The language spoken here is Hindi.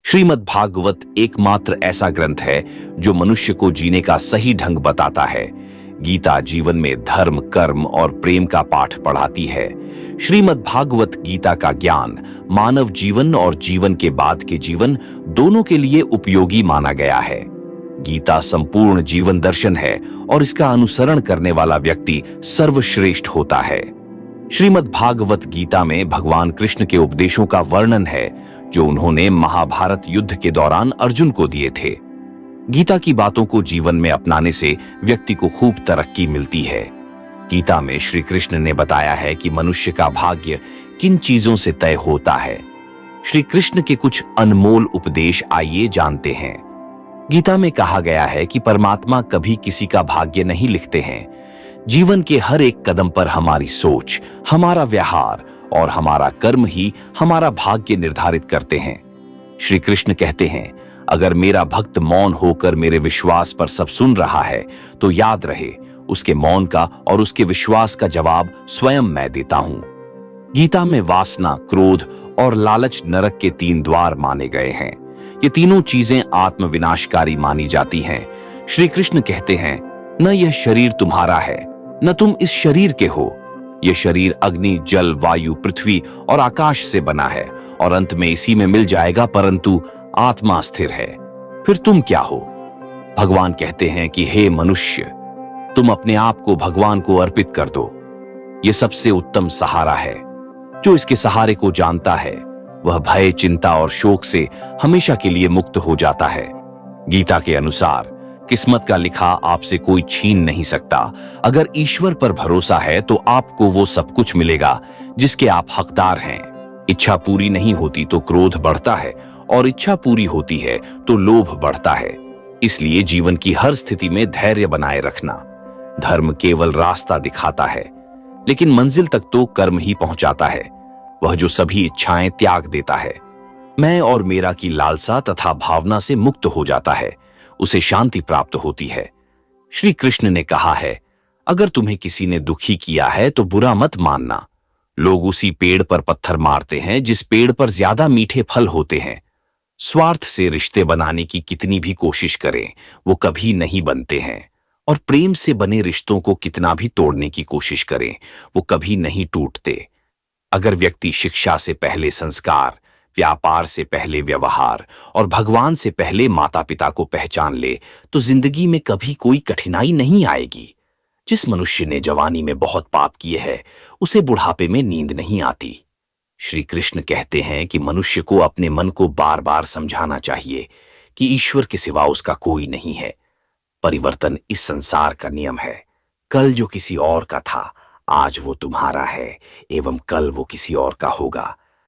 श्रीमद् भागवत एकमात्र ऐसा ग्रंथ है जो मनुष्य को जीने का सही ढंग बताता है। गीता जीवन में धर्म, कर्म और प्रेम का पाठ पढ़ाती है। श्रीमद् भागवत गीता का ज्ञान मानव जीवन और जीवन के बाद के जीवन दोनों के लिए उपयोगी माना गया है। गीता संपूर्ण जीवन दर्शन है और इसका अनुसरण करने वाला व्यक्ति सर्वश्रेष्ठ होता है। श्रीमद् भागवत गीता में भगवान कृष्ण के उपदेशों का वर्णन है जो उन्होंने महाभारत युद्ध के दौरान अर्जुन को दिए थे। गीता की बातों को जीवन में अपनाने से व्यक्ति को खूब तरक्की मिलती है। गीता में श्री कृष्ण ने बताया है कि मनुष्य का भाग्य किन चीजों से तय होता है। श्री कृष्ण के कुछ अनमोल उपदेश आइए जानते हैं। गीता में कहा गया है कि परमात्मा कभी किसी का भाग्य नहीं लिखते हैं। जीवन के हर एक कदम पर हमारी सोच, हमारा व्यवहार और हमारा कर्म ही हमारा भाग्य निर्धारित करते हैं। श्री कृष्ण कहते हैं, अगर मेरा भक्त मौन होकर मेरे विश्वास पर सब सुन रहा है तो याद रहे, उसके मौन का और उसके विश्वास का जवाब स्वयं मैं देता हूं। गीता में वासना, क्रोध और लालच नरक के 3 द्वार माने गए हैं। ये तीनों चीजें आत्मविनाशकारी मानी जाती हैं। श्री कृष्ण कहते हैं, न यह शरीर तुम्हारा है, न तुम इस शरीर के हो। यह शरीर अग्नि, जल, वायु, पृथ्वी और आकाश से बना है और अंत में इसी में मिल जाएगा, परंतु आत्मा स्थिर है। फिर तुम क्या हो? भगवान कहते हैं कि हे मनुष्य, तुम अपने आप को भगवान को अर्पित कर दो। यह सबसे उत्तम सहारा है। जो इसके सहारे को जानता है वह भय, चिंता और शोक से हमेशा के लिए मुक्त हो जाता है। गीता के अनुसार किस्मत का लिखा आपसे कोई छीन नहीं सकता। अगर ईश्वर पर भरोसा है तो आपको वो सब कुछ मिलेगा जिसके आप हकदार हैं। इच्छा पूरी नहीं होती तो क्रोध बढ़ता है और इच्छा पूरी होती है तो लोभ बढ़ता है। इसलिए जीवन की हर स्थिति में धैर्य बनाए रखना। धर्म केवल रास्ता दिखाता है, लेकिन मंजिल तक तो कर्म ही पहुंचाता है। वह जो सभी इच्छाएं त्याग देता है, मैं और मेरा की लालसा तथा भावना से मुक्त हो जाता है, उसे शांति प्राप्त होती है। श्री कृष्ण ने कहा है, अगर तुम्हें किसी ने दुखी किया है तो बुरा मत मानना। लोग उसी पेड़ पर पत्थर मारते हैं जिस पेड़ पर ज्यादा मीठे फल होते हैं। स्वार्थ से रिश्ते बनाने की कितनी भी कोशिश करें, वो कभी नहीं बनते हैं। और प्रेम से बने रिश्तों को कितना भी तोड़ने की कोशिश करें, वो कभी नहीं टूटते। अगर व्यक्ति शिक्षा से पहले संस्कार, व्यापार से पहले व्यवहार और भगवान से पहले माता पिता को पहचान ले तो जिंदगी में कभी कोई कठिनाई नहीं आएगी। जिस मनुष्य ने जवानी में बहुत पाप किए हैं, उसे बुढ़ापे में नींद नहीं आती। श्री कृष्ण कहते हैं कि मनुष्य को अपने मन को बार बार समझाना चाहिए कि ईश्वर के सिवा उसका कोई नहीं है। परिवर्तन इस संसार का नियम है। कल जो किसी और का था, आज वो तुम्हारा है एवं कल वो किसी और का होगा।